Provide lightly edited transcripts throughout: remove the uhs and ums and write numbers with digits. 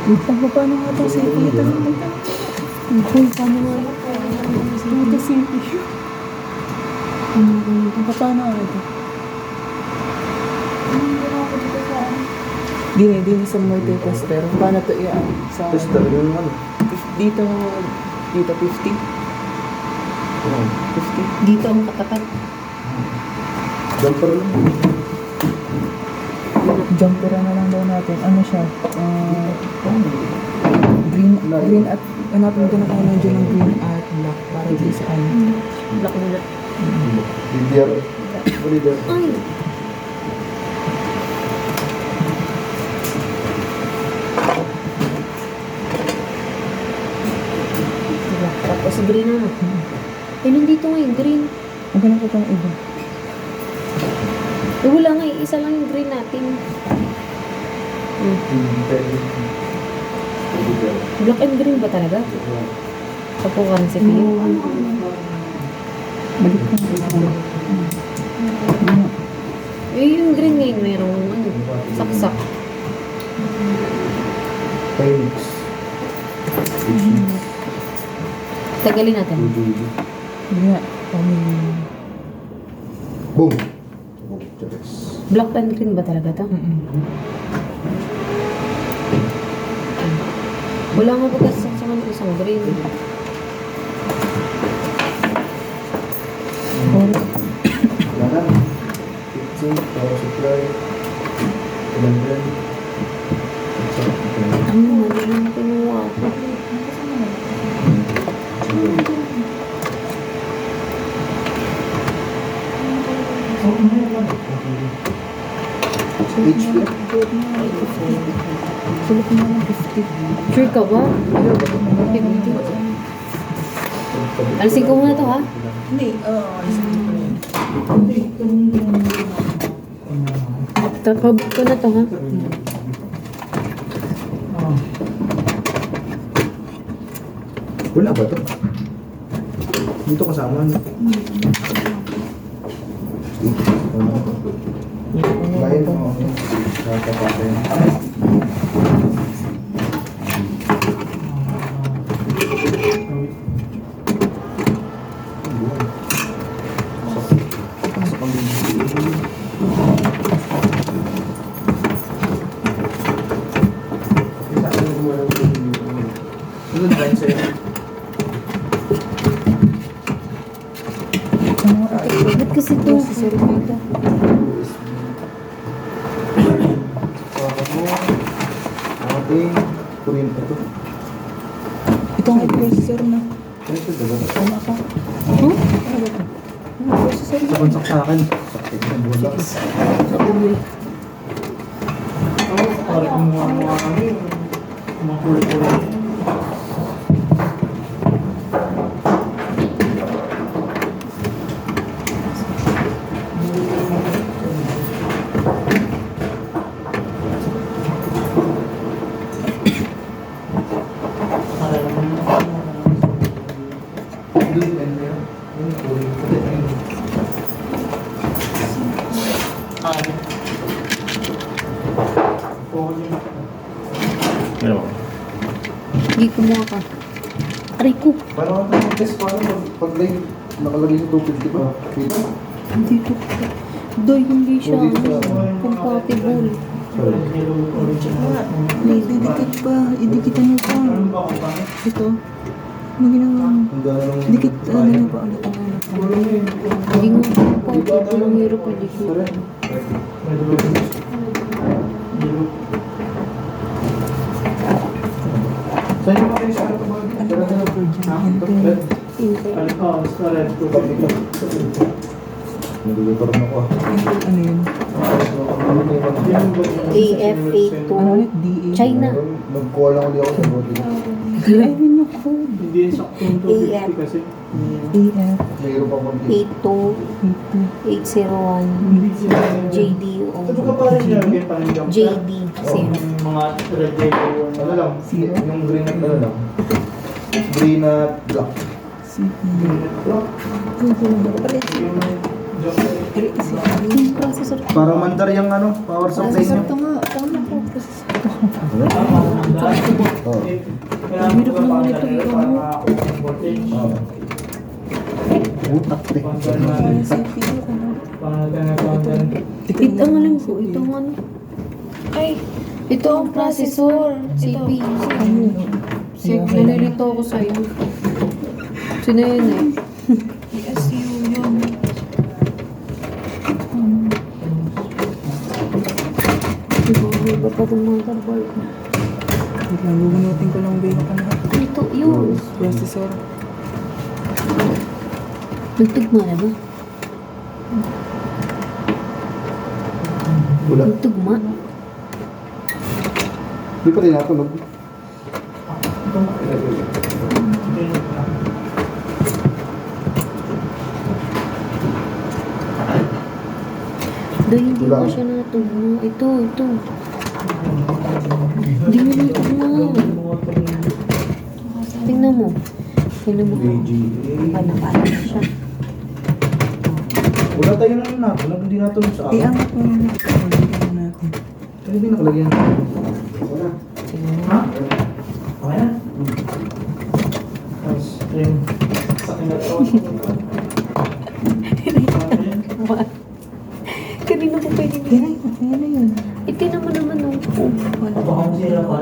Wait lang, paano nga ito? Sige, ito lang. Uy, paano nga ito? Ito, sige. Paano nga ito? Dini sa multi-tester. Paano ito iyan? Tester yung ano? Dito 50? 50? Dito ang katapat. Jumper lang. Jumper na lang daw natin. Ano siya? Green at hanapin ko na tayo ng dyan ng green at black para di sa ano. Black nila. DDR. Leader. Ay! Tapos green na. Eh, nandito nga yung green. Ang ganun ko itong iba. Eh, wala nga, isa lang yung green natin. Black and green ba talaga? Kapukan si Pio. Balik ka. Eh, yung green ngayon mayroong ano, saksak. Phoenix. Tagalin natin. Nga. Boom. Black and green ba talaga to? Wala nga pagkasaksakan ng isang green. Wala na. 15, power supply. 11. Ang mali yung kinuha ko. HP. Sulat mo lang 50. Sure ka ba? Alisin ko muna to ha? Hindi. Tatapabot ko na to ha? Wala ba ito? Dito kasama. Bayan mo. Nakakapatay. Ba't kasi to? Sir dito. Ating kuryente ito. Ito nga yung processor na. Ito dalawa. Tama ka. Huh? Ano ba ito? Ano processor na? Sabonsak sa akin. Sakit na bulak. Nakabuli. Parang kumuha kami. Kumakulit-kulit. Hindi kumuha ka. Aray ko. Paano ka mag-test? Paano pag nakalagay sa 250 ba? Hindi ito. Doy, hindi siya Hindi siya. compatible. May didikit pa. Idikitan mo pa. Ito. Ano ginawa mo? Ang gano'ng... Dikit. Ano ba ulit ang ano? Hindi nga compatible. Ang hirap ko dito. Saan yung mga isa ito ba? Nagulutor na ko. Ano yun? AF82. Ano ulit? DA? China. Nag-call lang ulit ako sa body. Grabe yung code. Hindi saktong 250 kasi. AF. Mayroon pa mag 82801 JD o Ito ka pa rin nilagay pa rin dyan. JD kasi Mga red yellow. Ano lang? Yung green at ano lang? Green at black. yung processor. Parang mandar yung ano, power supply Processor niya. to nga. Tama ko. Processor to. Oo. Ang hirap naman ito, ikaw mo. Oo. Utak, te. Ano CPU ko na. Ito ang alam ko. Ito ang ano. Ay, ito ang processor. CPU. Nalilito ako sa'yo. Sino yun eh? PSU yun. Diba, may iba pa itong mga karbal. Gugunutin ko lang ba yung ano? Ito, yun. Processor. Nagtugma na ba? Wala. Nagtugma? Di pa rin natunog. Dahil hindi Wala. ko siya natugma. Ito. Hindi mo natugma. Tingnan mo. Tingnan mo. VGA. Paano siya? Wala tayo na natunog. Hindi natunog sa akin. Iangat mo na natin. Ano din nakalagyan? Wala. Tingnan mo. Ha? Okay na? Tapos, yung sa akin na to. Kanina ko pwede Yan na yun. Itinan mo naman oh. Baka mo sila pa.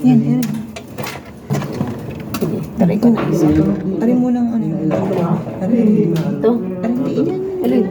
Yan. Sige, taray ko na isa. Arin mo ng ano yun. Arin. Ito. Alin?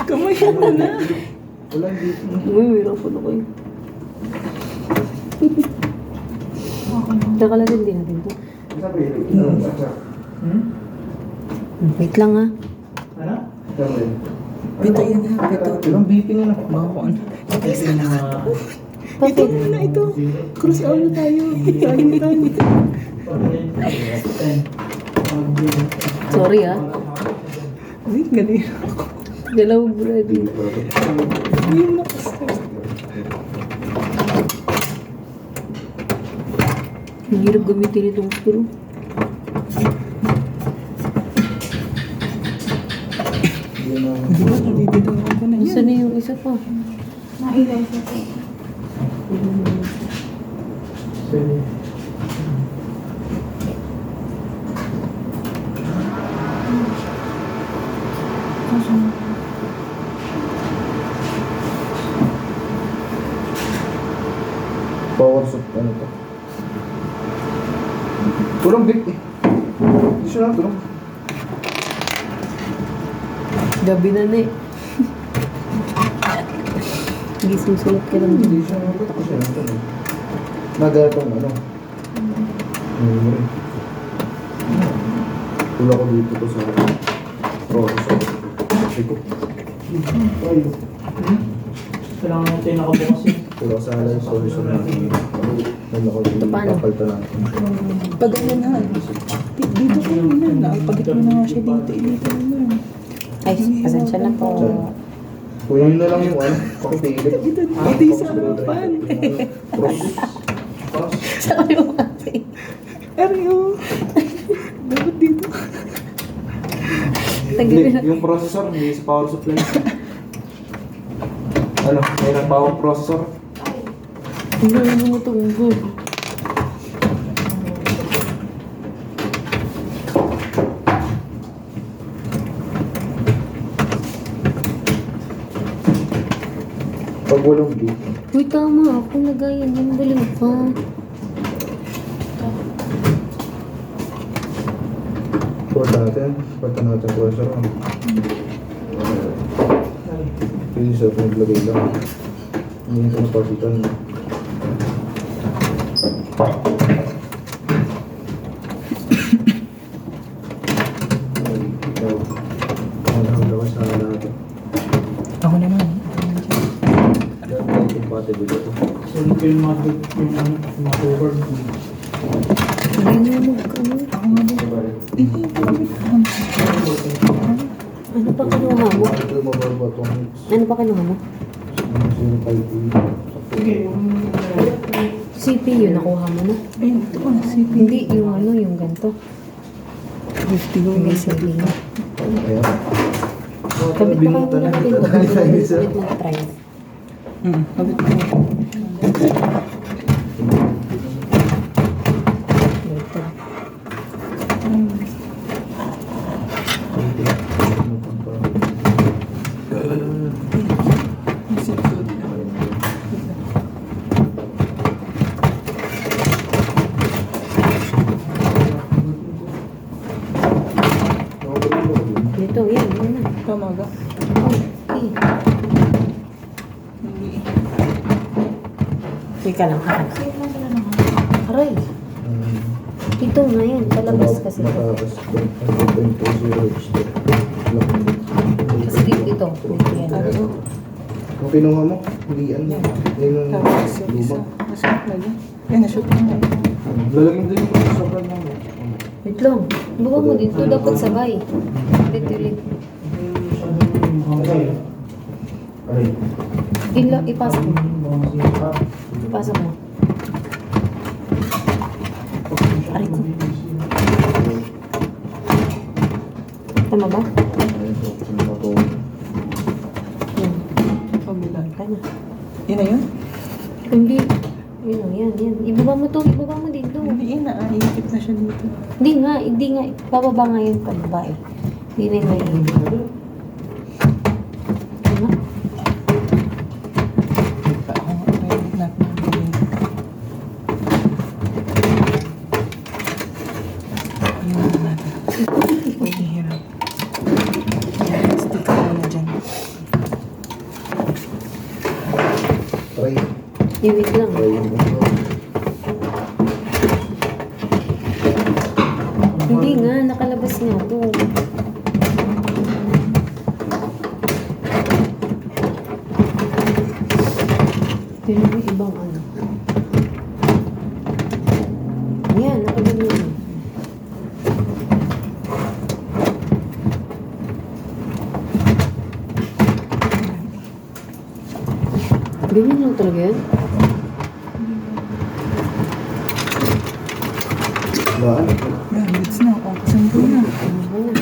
Kamay mo na. Wala, hindi. Uy, mayroon po na kayo. Kakalagin din natin ito. Sabi, Wait lang ah. Ano? sabi. Pito yan ha. Pito. Ilang beeping na. Baka ko ano. Bakit? Ano ito? Cross out na tayo. Salitan. Sorry ah. Uy, galing. Dalawang bula din. Yung nakastart. Ang hirap gamitin itong screw. Diba, nabibitaw ko na yan. Saan na yung isa pa? Power suit, ano to? Tulong beep eh. Hindi siya lang tulong. Gabi na na eh. Hindi susulat ka lang dyan. Hindi siya lang tulong. Siya lang tulong. Nagatong ano. Memory. Tula ko dito to sa processor. Iko. Tayo. Kailangan natin nakabukas yun. Tula sa alay solution natin. Nala ko dito. Paano? Kapalta natin. Pag ano na. Dito ko na. Nakapagit mo na nga siya dito. Dito na. Ay, pasensya na po. Kunin na lang yung ano. Pakipilit. Dito yung sa harapan. Cross. Cross. Sa kayo kasi. Ariyo. Dapat dito. Hindi, yung processor, hindi sa power supply. Ano, may power processor. Hindi mo itong good. Pag walang beep. Uy, tama. Ako nagayan. Yung galing pa. Port natin. Port natin processor. Pwede sa naglagay lang. Hindi ito na partitan. Ikaw. Ang lakas na natin. Ako naman. Compatible ito. Sulit ko yung mga yung ano, yung mga cover. Hindi mo ano. Ako nga din. Ano pa kinuha mo? Ito mababa itong Ano pa kinuha mo? 05. Sige, CPU, nakuha mo na? Ayun, ito ko. CP. Hindi, yung ano, yung ganito. 50 go. May CPU. Ayan. Kabit na kayo muna natin ito. Bago Binutan natin na. ulit mag-try. Kabit mo. Dito, yan na. Pamaga. Okay. Teka lang, ha? Aray. Ito na yan, palabas kasi ito. Matakas ko. 1.0 Kasi ito. Yan. Kung kinuha mo, hulian mo. Yan ang Tapos yung isa. lubang. Nashoot na yan. Yan, nashoot na yan. Lalagyan din ko sa sobrang mo. Wait lang. Buka mo dito, dapat sabay. Ulit-ulit. Aray. Ipasok mo. Ipasok mo. Aray ko. Tama ba? Yan. Pabila. Kaya na. Yan na yun? Hindi. Yan. Ibaba mo to, ibaba mo dito. Hindi na. Iikip na siya dito. Hindi nga. Bababa nga yun pababa eh. Hindi na yung may Tama? Pa ako nga. May knock na gawin. Yan na natin. Pwede hirap. Yan. Stick ka na dyan. Aray. Wait lang. Aray yung mundo. Hindi nga. Nakalabas nga to. Yun yung ibang ano. Yan. Nakalabas nga. Ganyan lang talaga yan? Laan. Yan. Bits na. O, kasampo na. Ano na?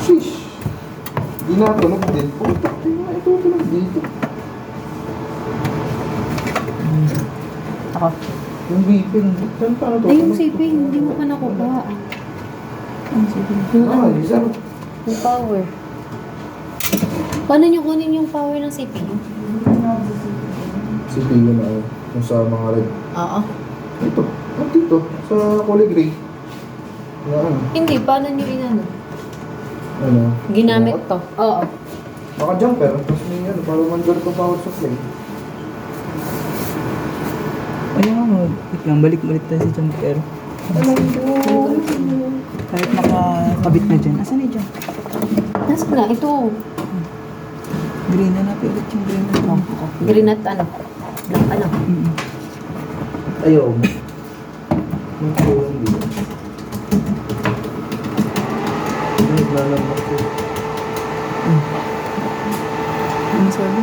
Sheesh. Di na tunog din. Puta, di na ito tunog dito. Ako. Yung beeping. Saan pa ito? Ay, yung siping. Hindi mo pa nakuha. Ang sige. Yung ano? Isang. Yung power. Paano nyo kunin yung power ng CPU? Si Pio na ako. Kung sa mga red. Oo. Ito. At dito. Sa kulay gray. Yan. Hindi, paano nyo inano? Ano? Ginamit to. Oo. Naka-jumper. Tapos may ano. Parang mandar ko power supply. Ayun nga mo. Wait lang. Balik tayo sa jumper. Kahit nakakabit na dyan. Asan na dyan? Nasaan na? Ito. Green na napilit yung green na. Green at ano? Black ano? Ayaw mo. Yung kulay dito. Yung naglalambak ko. Ano sabi?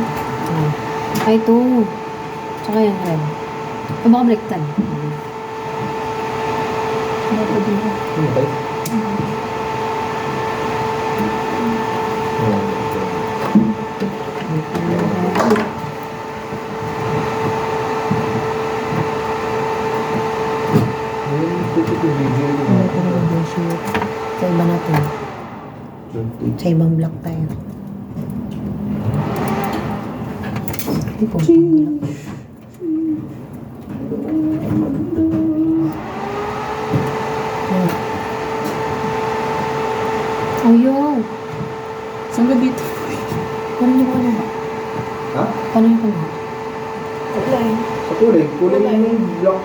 Ay, ito. Tsaka yung red. O baka baliktad. Ano pa din? Ano ba? Ano talaga bullshit? Sa iba natin. Sa ibang block tayo. Ay, po. Ayaw. Saan ba dito? Paano nyo ano? Ha? Paano nyo ano? Sa kulay. Kulay yung block